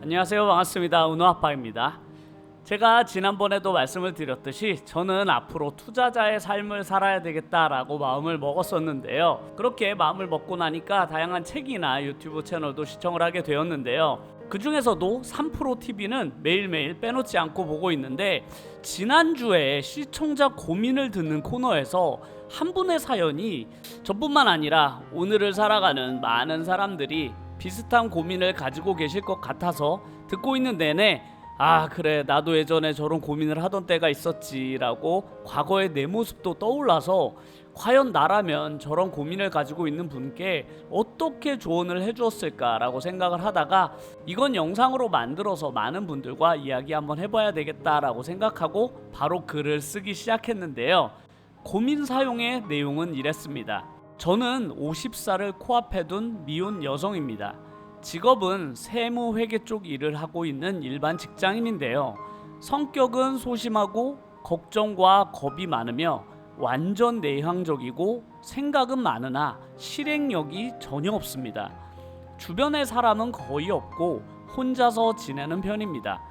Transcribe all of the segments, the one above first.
안녕하세요. 반갑습니다. 은호아빠입니다. 제가 지난번에도 말씀을 드렸듯이 저는 앞으로 투자자의 삶을 살아야 되겠다라고 마음을 먹었었는데요. 그렇게 마음을 먹고 나니까 다양한 책이나 유튜브 채널도 시청을 하게 되었는데요. 그 중에서도 3프로TV는 매일매일 빼놓지 않고 보고 있는데, 지난주에 시청자 고민을 듣는 코너에서 한 분의 사연이 저뿐만 아니라 오늘을 살아가는 많은 사람들이 비슷한 고민을 가지고 계실 것 같아서 듣고 있는 내내 그래, 나도 예전에 저런 고민을 하던 때가 있었지 라고 과거의 내 모습도 떠올라서 과연 나라면 저런 고민을 가지고 있는 분께 어떻게 조언을 해주었을까 라고 생각을 하다가, 이건 영상으로 만들어서 많은 분들과 이야기 한번 해봐야 되겠다라고 생각하고 바로 글을 쓰기 시작했는데요. 고민 사용의 내용은 이랬습니다. 저는 50살을 코앞에 둔 미혼 여성입니다. 직업은 세무회계 쪽 일을 하고 있는 일반 직장인인데요. 성격은 소심하고 걱정과 겁이 많으며 완전 내향적이고 생각은 많으나 실행력이 전혀 없습니다. 주변에 사람은 거의 없고 혼자서 지내는 편입니다.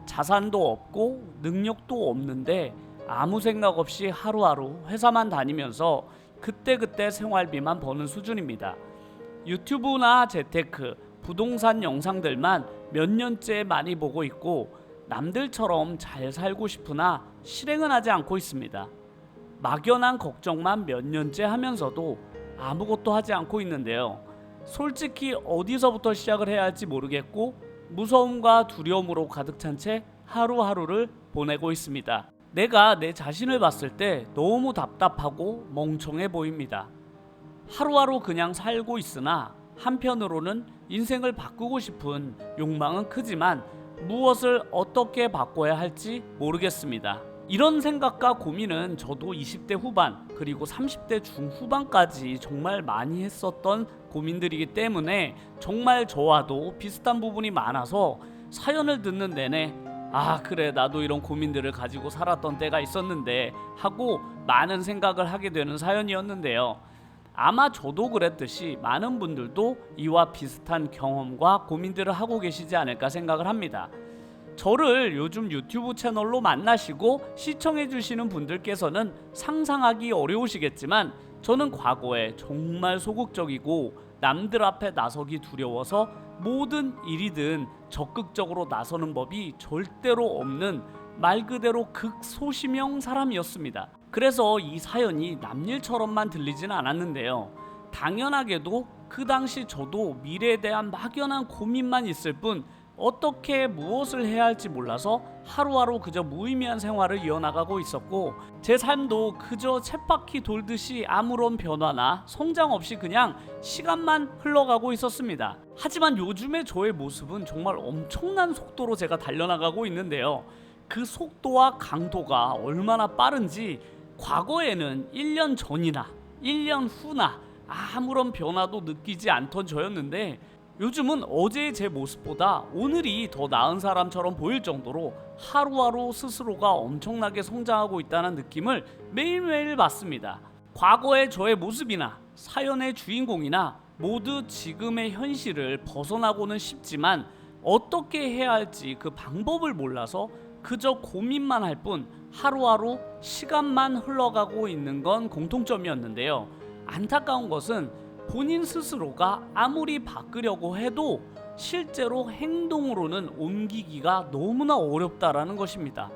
자산도 없고 능력도 없는데 아무 생각 없이 하루하루 회사만 다니면서 그때그때 생활비만 버는 수준입니다. 유튜브나 재테크, 부동산 영상들만 몇 년째 많이 보고 있고 남들처럼 잘 살고 싶으나 실행은 하지 않고 있습니다. 막연한 걱정만 몇 년째 하면서도 아무것도 하지 않고 있는데요. 솔직히 어디서부터 시작을 해야 할지 모르겠고 무서움과 두려움으로 가득 찬 채 하루하루를 보내고 있습니다. 내가 내 자신을 봤을 때 너무 답답하고 멍청해 보입니다. 하루하루 그냥 살고 있으나 한편으로는 인생을 바꾸고 싶은 욕망은 크지만 무엇을 어떻게 바꿔야 할지 모르겠습니다. 이런 생각과 고민은 저도 20대 후반 그리고 30대 중후반까지 정말 많이 했었던 고민들이기 때문에 정말 저와도 비슷한 부분이 많아서 사연을 듣는 내내 그래, 나도 이런 고민들을 가지고 살았던 때가 있었는데 하고 많은 생각을 하게 되는 사연이었는데요. 아마 저도 그랬듯이 많은 분들도 이와 비슷한 경험과 고민들을 하고 계시지 않을까 생각을 합니다. 저를 요즘 유튜브 채널로 만나시고 시청해 주시는 분들께서는 상상하기 어려우시겠지만 저는 과거에 정말 소극적이고 남들 앞에 나서기 두려워서 모든 일이든 적극적으로 나서는 법이 절대로 없는 말 그대로 극소심형 사람이었습니다. 그래서 이 사연이 남일처럼만 들리진 않았는데요. 당연하게도 그 당시 저도 미래에 대한 막연한 고민만 있을 뿐 어떻게 무엇을 해야 할지 몰라서 하루하루 그저 무의미한 생활을 이어나가고 있었고, 제 삶도 그저 쳇바퀴 돌듯이 아무런 변화나 성장 없이 그냥 시간만 흘러가고 있었습니다. 하지만 요즘의 저의 모습은 정말 엄청난 속도로 제가 달려나가고 있는데요. 그 속도와 강도가 얼마나 빠른지 과거에는 1년 전이나 1년 후나 아무런 변화도 느끼지 않던 저였는데, 요즘은 어제의 제 모습보다 오늘이 더 나은 사람처럼 보일 정도로 하루하루 스스로가 엄청나게 성장하고 있다는 느낌을 매일매일 받습니다. 과거의 저의 모습이나 사연의 주인공이나 모두 지금의 현실을 벗어나고는 싶지만 어떻게 해야 할지 그 방법을 몰라서 그저 고민만 할 뿐 하루하루 시간만 흘러가고 있는 건 공통점이었는데요. 안타까운 것은 본인 스스로가 아무리 바꾸려고 해도 실제로 행동으로는 옮기기가 너무나 어렵다라는 것입니다.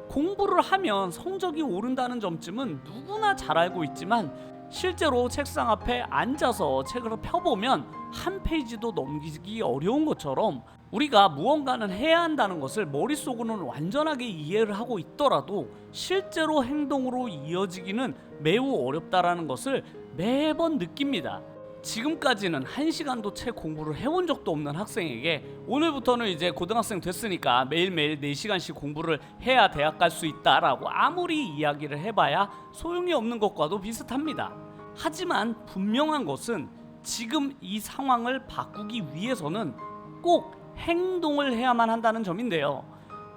공부를 하면 성적이 오른다는 점쯤은 누구나 잘 알고 있지만 실제로 책상 앞에 앉아서 책을 펴보면 한 페이지도 넘기기 어려운 것처럼 우리가 무언가는 해야 한다는 것을 머릿속으로는 완전하게 이해를 하고 있더라도 실제로 행동으로 이어지기는 매우 어렵다라는 것을 매번 느낍니다. 지금까지는 1시간도 책 공부를 해본 적도 없는 학생에게 오늘부터는 이제 고등학생 됐으니까 매일매일 4시간씩 공부를 해야 대학 갈 수 있다라고 아무리 이야기를 해봐야 소용이 없는 것과도 비슷합니다. 하지만 분명한 것은 지금 이 상황을 바꾸기 위해서는 꼭 행동을 해야만 한다는 점인데요.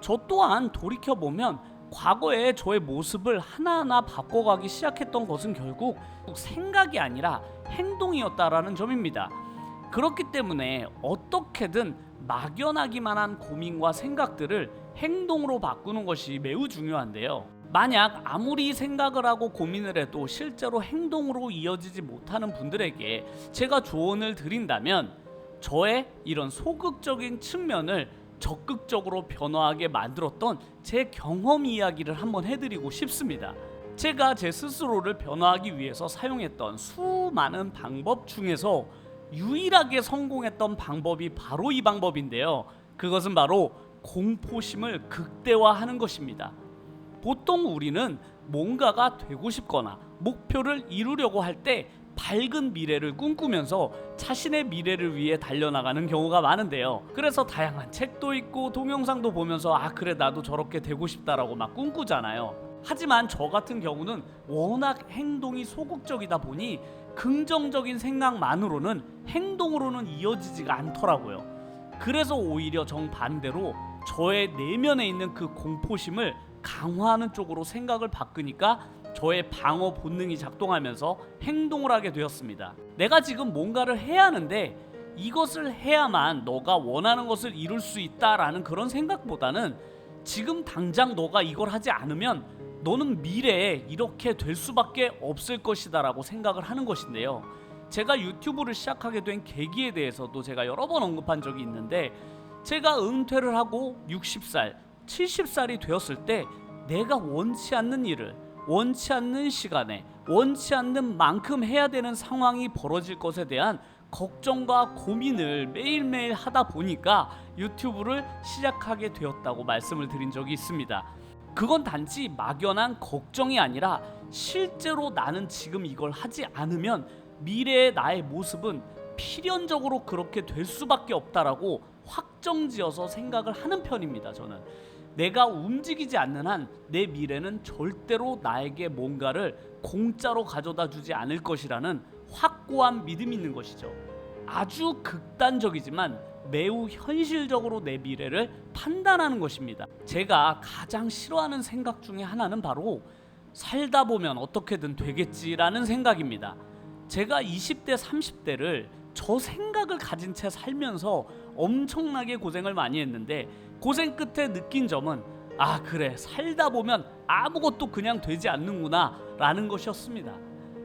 저 또한 돌이켜보면 과거에 저의 모습을 하나하나 바꿔가기 시작했던 것은 결국 생각이 아니라 행동이었다라는 점입니다. 그렇기 때문에 어떻게든 막연하기만 한 고민과 생각들을 행동으로 바꾸는 것이 매우 중요한데요. 만약 아무리 생각을 하고 고민을 해도 실제로 행동으로 이어지지 못하는 분들에게 제가 조언을 드린다면 저의 이런 소극적인 측면을 적극적으로 변화하게 만들었던 제 경험 이야기를 한번 해드리고 싶습니다. 제가 제 스스로를 변화하기 위해서 사용했던 수많은 방법 중에서 유일하게 성공했던 방법이 바로 이 방법인데요. 그것은 바로 공포심을 극대화하는 것입니다. 보통 우리는 뭔가가 되고 싶거나 목표를 이루려고 할 때 밝은 미래를 꿈꾸면서 자신의 미래를 위해 달려나가는 경우가 많은데요. 그래서 다양한 책도 읽고 동영상도 보면서 그래 나도 저렇게 되고 싶다라고 막 꿈꾸잖아요. 하지만 저 같은 경우는 워낙 행동이 소극적이다 보니 긍정적인 생각만으로는 행동으로는 이어지지가 않더라고요. 그래서 오히려 정반대로 저의 내면에 있는 그 공포심을 강화하는 쪽으로 생각을 바꾸니까 저의 방어 본능이 작동하면서 행동을 하게 되었습니다. 내가 지금 뭔가를 해야 하는데 이것을 해야만 너가 원하는 것을 이룰 수 있다라는 그런 생각보다는 지금 당장 너가 이걸 하지 않으면 너는 미래에 이렇게 될 수밖에 없을 것이다 라고 생각을 하는 것인데요. 제가 유튜브를 시작하게 된 계기에 대해서도 제가 여러 번 언급한 적이 있는데, 제가 은퇴를 하고 60살, 70살이 되었을 때 내가 원치 않는 일을 원치 않는 시간에 원치 않는 만큼 해야 되는 상황이 벌어질 것에 대한 걱정과 고민을 매일매일 하다 보니까 유튜브를 시작하게 되었다고 말씀을 드린 적이 있습니다. 그건 단지 막연한 걱정이 아니라 실제로 나는 지금 이걸 하지 않으면 미래의 나의 모습은 필연적으로 그렇게 될 수밖에 없다라고 확정지어서 생각을 하는 편입니다. 저는 내가 움직이지 않는 한 내 미래는 절대로 나에게 뭔가를 공짜로 가져다 주지 않을 것이라는 확고한 믿음이 있는 것이죠. 아주 극단적이지만 매우 현실적으로 내 미래를 판단하는 것입니다. 제가 가장 싫어하는 생각 중에 하나는 바로 살다 보면 어떻게든 되겠지라는 생각입니다. 제가 20대 30대를 저 생각을 가진 채 살면서 엄청나게 고생을 많이 했는데, 고생 끝에 느낀 점은 그래 살다 보면 아무것도 그냥 되지 않는구나 라는 것이었습니다.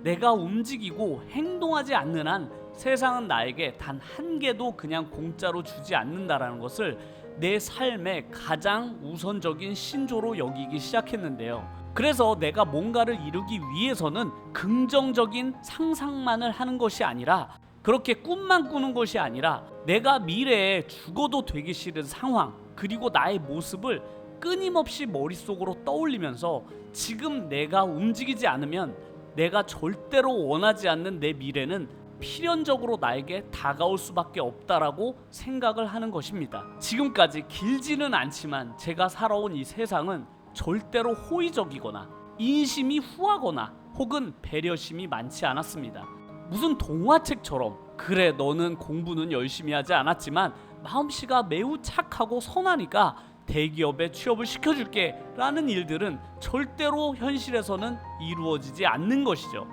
내가 움직이고 행동하지 않는 한 세상은 나에게 단 한 개도 그냥 공짜로 주지 않는다라는 것을 내 삶의 가장 우선적인 신조로 여기기 시작했는데요. 그래서 내가 뭔가를 이루기 위해서는 긍정적인 상상만을 하는 것이 아니라, 그렇게 꿈만 꾸는 것이 아니라 내가 미래에 죽어도 되기 싫은 상황 그리고 나의 모습을 끊임없이 머릿속으로 떠올리면서 지금 내가 움직이지 않으면 내가 절대로 원하지 않는 내 미래는 필연적으로 나에게 다가올 수밖에 없다라고 생각을 하는 것입니다. 지금까지 길지는 않지만 제가 살아온 이 세상은 절대로 호의적이거나 인심이 후하거나 혹은 배려심이 많지 않았습니다. 무슨 동화책처럼 그래 너는 공부는 열심히 하지 않았지만 마음씨가 매우 착하고 선하니까 대기업에 취업을 시켜줄게 라는 일들은 절대로 현실에서는 이루어지지 않는 것이죠.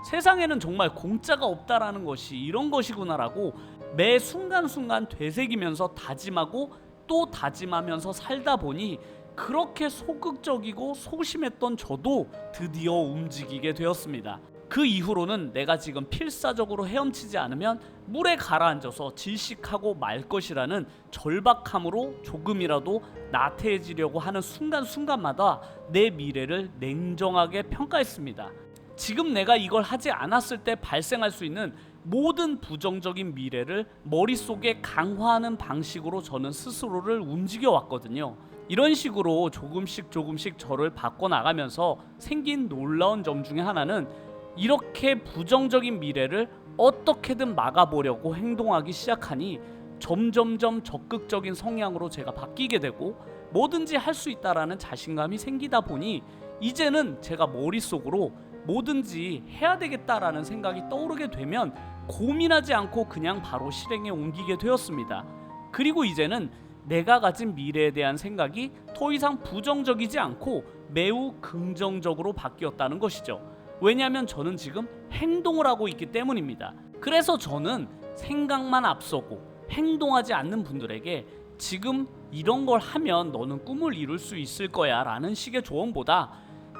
세상에는 정말 공짜가 없다라는 것이 이런 것이구나라고 매 순간순간 되새기면서 다짐하고 또 다짐하면서 살다 보니 그렇게 소극적이고 소심했던 저도 드디어 움직이게 되었습니다. 그 이후로는 내가 지금 필사적으로 헤엄치지 않으면 물에 가라앉아서 질식하고 말 것이라는 절박함으로 조금이라도 나태해지려고 하는 순간순간마다 내 미래를 냉정하게 평가했습니다. 지금 내가 이걸 하지 않았을 때 발생할 수 있는 모든 부정적인 미래를 머릿속에 강화하는 방식으로 저는 스스로를 움직여 왔거든요. 이런 식으로 조금씩 저를 바꿔나가면서 생긴 놀라운 점 중에 하나는 이렇게 부정적인 미래를 어떻게든 막아보려고 행동하기 시작하니 점점점 적극적인 성향으로 제가 바뀌게 되고 뭐든지 할 수 있다라는 자신감이 생기다 보니 이제는 제가 머릿속으로 뭐든지 해야 되겠다라는 생각이 떠오르게 되면 고민하지 않고 그냥 바로 실행에 옮기게 되었습니다. 그리고 이제는 내가 가진 미래에 대한 생각이 더 이상 부정적이지 않고 매우 긍정적으로 바뀌었다는 것이죠. 왜냐하면 저는 지금 행동을 하고 있기 때문입니다. 그래서 저는 생각만 앞서고 행동하지 않는 분들에게 지금 이런 걸 하면 너는 꿈을 이룰 수 있을 거야 라는 식의 조언보다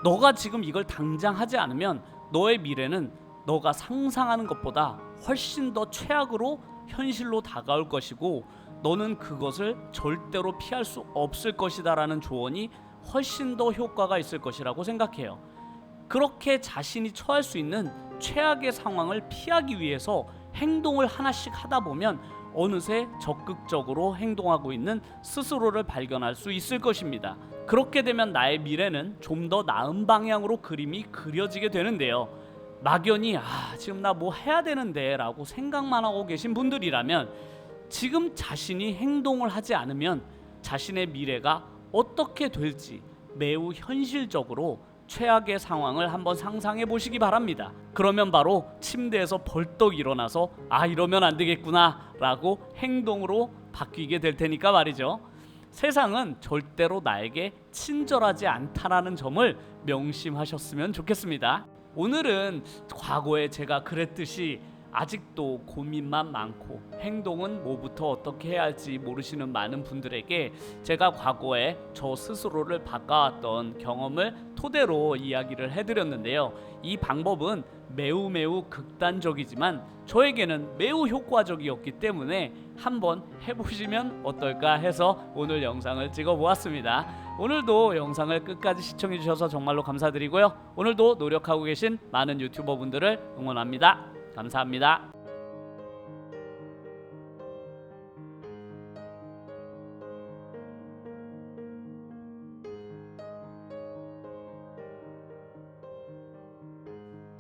너가 지금 이걸 당장 하지 않으면 너의 미래는 너가 상상하는 것보다 훨씬 더 최악으로 현실로 다가올 것이고 너는 그것을 절대로 피할 수 없을 것이다 라는 조언이 훨씬 더 효과가 있을 것이라고 생각해요. 그렇게 자신이 처할 수 있는 최악의 상황을 피하기 위해서 행동을 하나씩 하다 보면 어느새 적극적으로 행동하고 있는 스스로를 발견할 수 있을 것입니다. 그렇게 되면 나의 미래는 좀 더 나은 방향으로 그림이 그려지게 되는데요. 막연히 지금 나 뭐 해야 되는데 라고 생각만 하고 계신 분들이라면 지금 자신이 행동을 하지 않으면 자신의 미래가 어떻게 될지 매우 현실적으로 최악의 상황을 한번 상상해 보시기 바랍니다. 그러면 바로 침대에서 벌떡 일어나서 이러면 안 되겠구나 라고 행동으로 바뀌게 될 테니까 말이죠. 세상은 절대로 나에게 친절하지 않다라는 점을 명심하셨으면 좋겠습니다. 오늘은 과거에 제가 그랬듯이 아직도 고민만 많고 행동은 뭐부터 어떻게 해야 할지 모르시는 많은 분들에게 제가 과거에 저 스스로를 바꿔왔던 경험을 토대로 이야기를 해드렸는데요. 이 방법은 매우 극단적이지만 저에게는 매우 효과적이었기 때문에 한번 해보시면 어떨까 해서 오늘 영상을 찍어보았습니다. 오늘도 영상을 끝까지 시청해주셔서 정말로 감사드리고요. 오늘도 노력하고 계신 많은 유튜버 분들을 응원합니다. 감사합니다.